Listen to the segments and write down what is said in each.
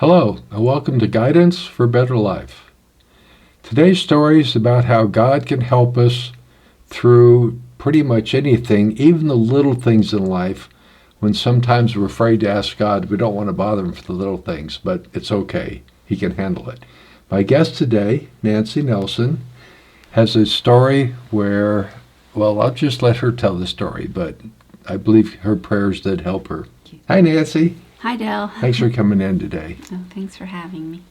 Hello, and welcome to Guidance for Better Life. Today's story is about how God can help us through pretty much anything, even the little things in life, when sometimes we're afraid to ask God. We don't want to bother Him for the little things, but it's okay. He can handle it. My guest today, Nancy Nelson, has a story where, well, I'll just let her tell the story, but I believe her prayers did help her. Hi, Nancy. Hi, Dell. Thanks for coming in today. Oh, thanks for having me.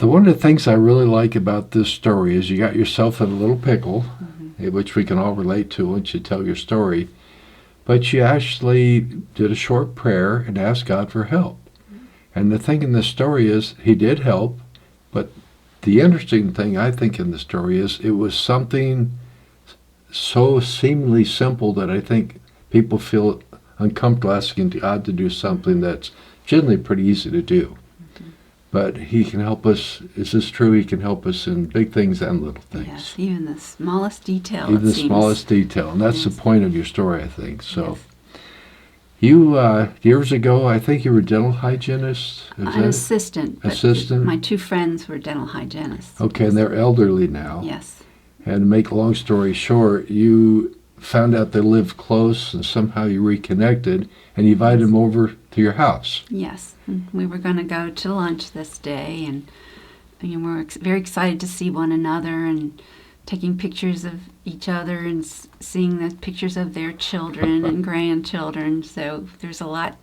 One of the things I really like about this story is you got yourself in a little pickle, which we can all relate to once you tell your story, but you actually did a short prayer and asked God for help. And the thing in the story is He did help, but the interesting thing I think in the story is it was something so seemingly simple that I think people feel uncomfortable asking God to do something that's generally pretty easy to do. But He can help us. Is this true? He can help us in big things and little things. Yes, even the smallest detail. Even the smallest detail. And that's Yes. the point of your story, I think. So Yes. you, years ago, I think you were a dental hygienist? An assistant. but Assistant? My two friends were dental hygienists. Okay, and they're elderly now. Yes. And to make a long story short, you found out they lived close and somehow you reconnected and you invited them over to your house. Yes. And we were going to go to lunch this day, and we were very excited to see one another and taking pictures of each other and seeing the pictures of their children and grandchildren. So there's a lot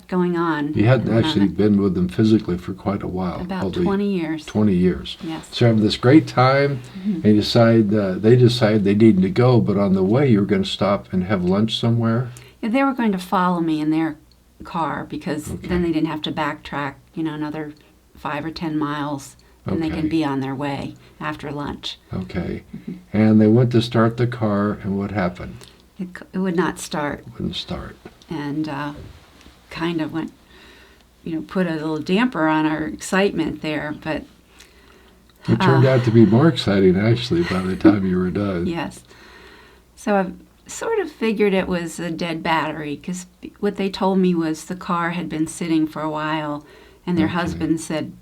going on. You hadn't actually been with them physically for quite a while. About probably 20 years. 20 years. Yes. So having this great time, and they decided they needed to go, but on the way you were going to stop and have lunch somewhere? Yeah, they were going to follow me in their car because Okay. then they didn't have to backtrack, another 5 or 10 miles, and they Okay. can be on their way after lunch. Okay. And they went to start the car, and what happened? It would not start, Wouldn't start. and kind of went, put a little damper on our excitement there, but It turned out to be more exciting, actually, by the time you were done. yes. So I sort of figured it was a dead battery, because what they told me was the car had been sitting for a while, and their Okay. husband said,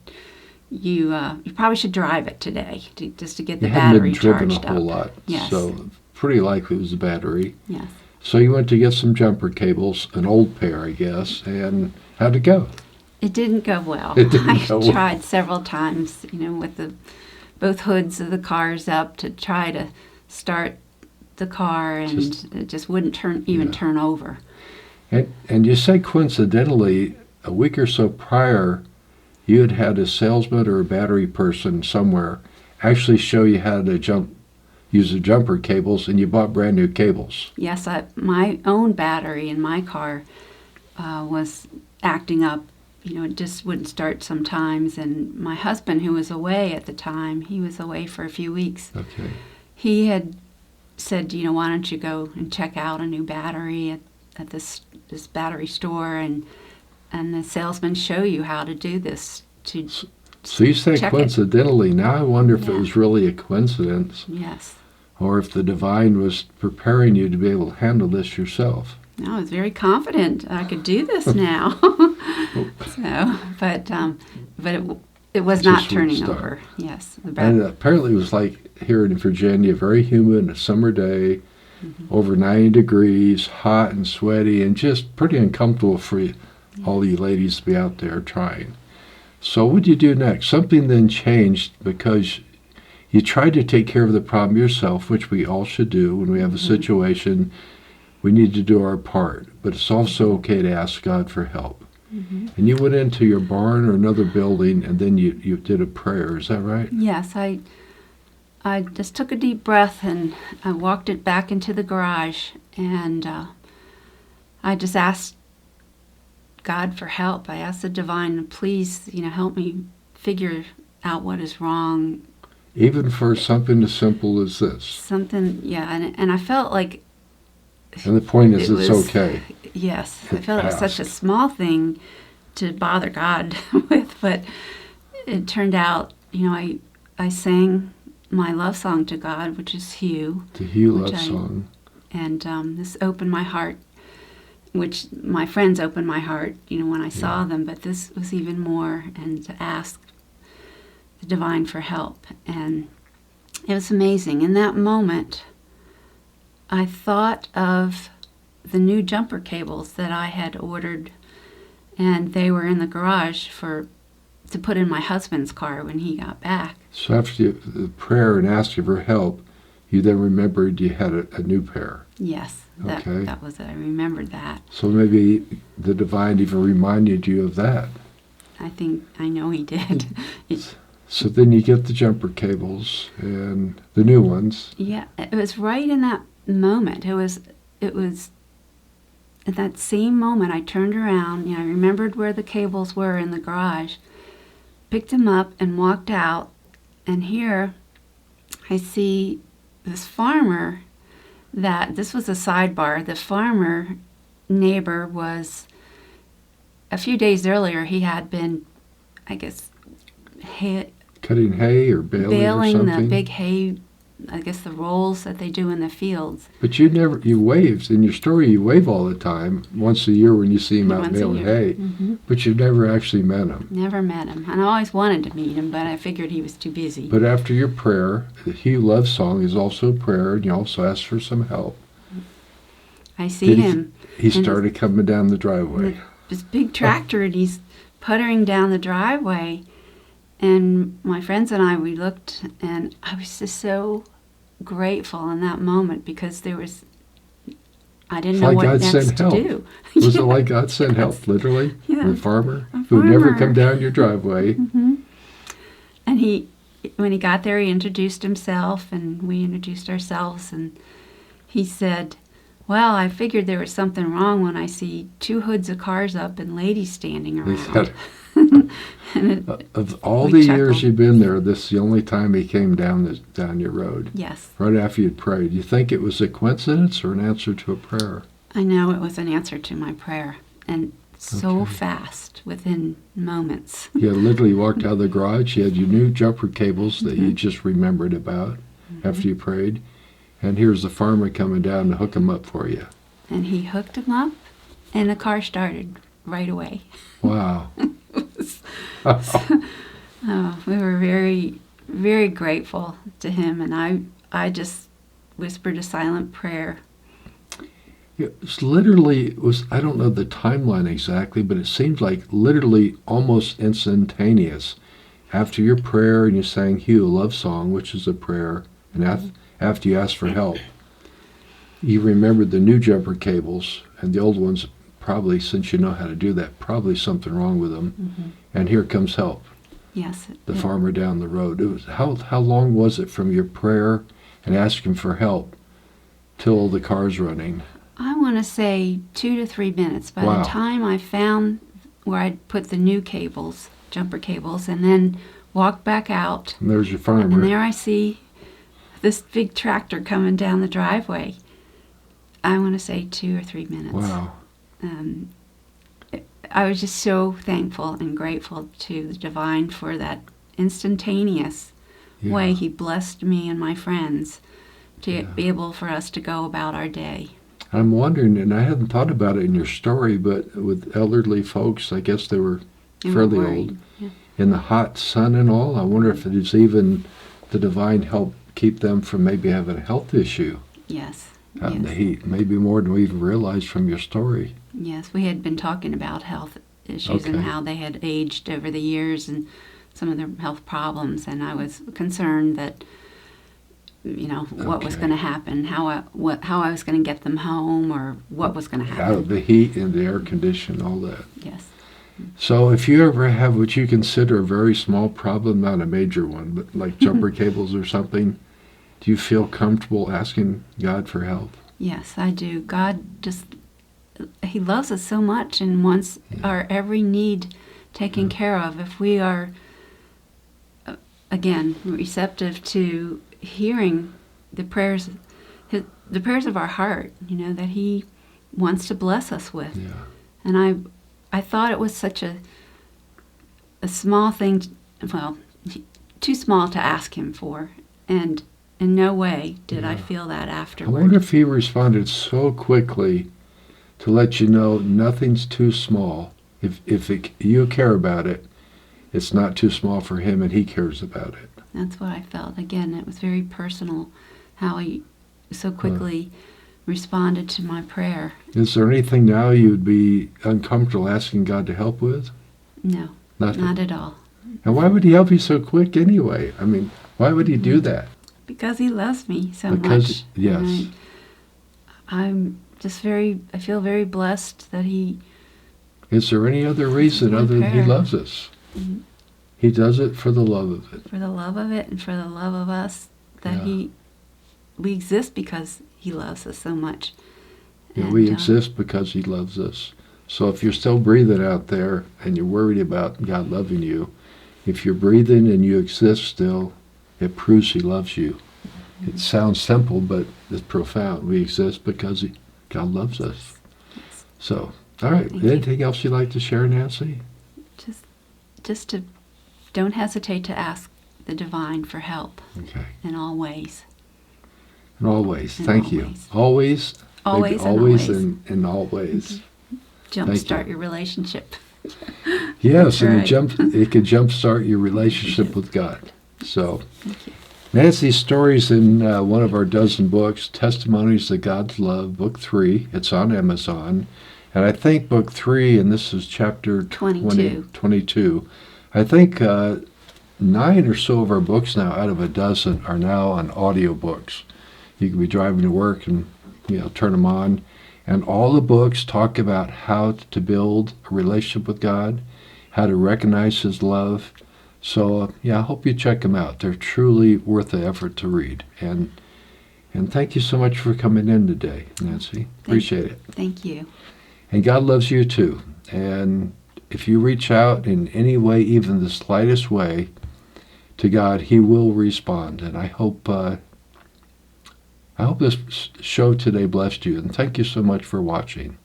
you probably should drive it today, just to get the You hadn't battery been driven charged a whole up. lot, Yes. so pretty likely it was a battery. Yes. So you went to get some jumper cables, an old pair, I guess, and how'd it go? It didn't go well. It didn't I go well. tried several times, with both hoods of the cars up to try to start the car, and it just wouldn't turn over. And you say coincidentally, a week or so prior, you had had a salesman or a battery person somewhere actually show you how to use the jumper cables, and you bought brand new cables. Yes, my own battery in my car was acting up. It just wouldn't start sometimes. And my husband, who was away at the time, he was away for a few weeks. Okay. He had said, why don't you go and check out a new battery at this battery store, and the salesman show you how to do this. So you say Check it. coincidentally. Now I wonder if it Yeah. was really a coincidence, Yes. or if the divine was preparing you to be able to handle this yourself. I was very confident I could do this now. So, but it was Just not wouldn't turning start. over. Yes, the And apparently it was like here in Virginia, very humid, a summer day, over 90 degrees, hot and sweaty, and just pretty uncomfortable for all you ladies to be out there trying. So what did you do next? Something then changed because you tried to take care of the problem yourself, which we all should do when we have a situation. We need to do our part, but it's also okay to ask God for help. And you went into your barn or another building, and then you did a prayer. Is that right? Yes, I just took a deep breath, and I walked it back into the garage, and I just asked God for help. I asked the divine to please, help me figure out what is wrong. Even for something as simple as this. Something, yeah, and I felt like And the point is, It it's was- okay. yes, I felt it was such a Ask. small thing to bother God with, but it turned out, I sang my love song to God, which is Hugh, The Hugh which Love I- Song. and this opened my heart which my friends opened my heart, when I saw them, but this was even more, and to ask the divine for help. And it was amazing. In that moment, I thought of the new jumper cables that I had ordered, and they were in the garage to put in my husband's car when he got back. So after the prayer and asking for help, you then remembered you had a new pair. Yes, that was it. I remembered that. So maybe the divine even reminded you of that. I know he did. So then you get the jumper cables and the new ones. Yeah, it was right in that moment. It was at that same moment I turned around, I remembered where the cables were in the garage, picked them up and walked out, and here I see this farmer this was a sidebar. The farmer neighbor was, a few days earlier, he had been, I guess, cutting hay or baling or something? The big hay, I guess the rolls that they do in the fields. But you waved, in your story you wave all the time, once a year when you see him out baling hay, but you've never actually met him. Never met him. And I always wanted to meet him, but I figured he was too busy. But after your prayer, the He Who Loves song is also a prayer, and you also ask for some help. I see him. He started coming down the driveway. This big tractor, and he's puttering down the driveway. And my friends and I, we looked, and I was just so grateful in that moment, because I didn't know what next to do. Was it like God sent help, literally? Yeah. A farmer who would never come down your driveway. And when he got there, he introduced himself, and we introduced ourselves, and he said, well, I figured there was something wrong when I see two hoods of cars up and ladies standing around. Of all the years you've been there, this is the only time he came down your road. Yes. Right after you'd prayed. Do you think it was a coincidence or an answer to a prayer? I know it was an answer to my prayer, and so fast, within moments. You literally walked out of the garage. You had your new jumper cables that you just remembered about after you prayed, and here's the farmer coming down to hook them up for you. And he hooked them up, and the car started right away. Wow. We were very, very grateful to him, and I just whispered a silent prayer. It was I don't know the timeline exactly, but it seems like literally almost instantaneous. After your prayer and you sang He Who Loves song, which is a prayer, and after you asked for help, you remembered the new jumper cables, and the old ones, probably, since you know how to do that, probably something wrong with them, and here comes help. Yes. The farmer down the road. It was how long was it from your prayer and asking for help till the car's running? I want to say 2 to 3 minutes. By the time I found where I'd put the new cables, jumper cables, and then walked back out. And there's your farmer. And there I see this big tractor coming down the driveway. I want to say 2 or 3 minutes. Wow. I was just so thankful and grateful to the divine for that instantaneous way he blessed me and my friends to be able for us to go about our day. I'm wondering, and I hadn't thought about it in your story, but with elderly folks, I guess they were fairly old, in the hot sun and all, I wonder if it is even the divine help keep them from maybe having a health issue. Yes. Out in the heat, maybe more than we even realized from your story. Yes, we had been talking about health issues and how they had aged over the years and some of their health problems, and I was concerned that, what was going to happen, how I was going to get them home, or what was going to happen. Out of the heat and the air condition, all that. Yes. So if you ever have what you consider a very small problem, not a major one, but like jumper cables or something, do you feel comfortable asking God for help? Yes, I do. God He loves us so much and wants our every need taken care of. If we are, again, receptive to hearing the prayers of our heart, that He wants to bless us with. Yeah. And I thought it was such a small thing, too small to ask Him for, and in no way did I feel that afterward. I wonder if He responded so quickly to let you know nothing's too small. If you care about it, it's not too small for him, and he cares about it. That's what I felt. Again, it was very personal how he so quickly responded to my prayer. Is there anything now you'd be uncomfortable asking God to help with? No, Nothing. not at all. And why would he help you so quick anyway? I mean, why would he do that? Because he loves me so Because, much. yes. And I'm just I feel very blessed that he... Is there any other reason my other than he prayer. loves us? Mhm. He does it for the love of it. For the love of it and for the love of us, that Yeah. we exist because he loves us so much. Yeah, And, we exist because he loves us. So if you're still breathing out there and you're worried about God loving you, if you're breathing and you exist still, it proves he loves you. It sounds simple, but it's profound. We exist because God loves us. Yes. So, all right. Thank you. Anything else you'd like to share, Nancy? Just to don't hesitate to ask the divine for help Okay. in all ways. And always. In Thank all you. ways. Always. Always maybe and always always. in all ways. Jumpstart your relationship. Yes, That's and right. it could jumpstart your relationship with God. So, Thank you. Nancy's stories in one of our dozen books, Testimonies of God's Love, Book 3. It's on Amazon. And I think Book 3, and this is chapter 22. I think 9 or so of our books now out of a dozen are now on audiobooks. You can be driving to work and turn them on. And all the books talk about how to build a relationship with God, how to recognize his love. So, I hope you check them out. They're truly worth the effort to read. And thank you so much for coming in today, Nancy. Appreciate it. Thank you. And God loves you too. And if you reach out in any way, even the slightest way, to God, he will respond. And I hope this show today blessed you. And thank you so much for watching.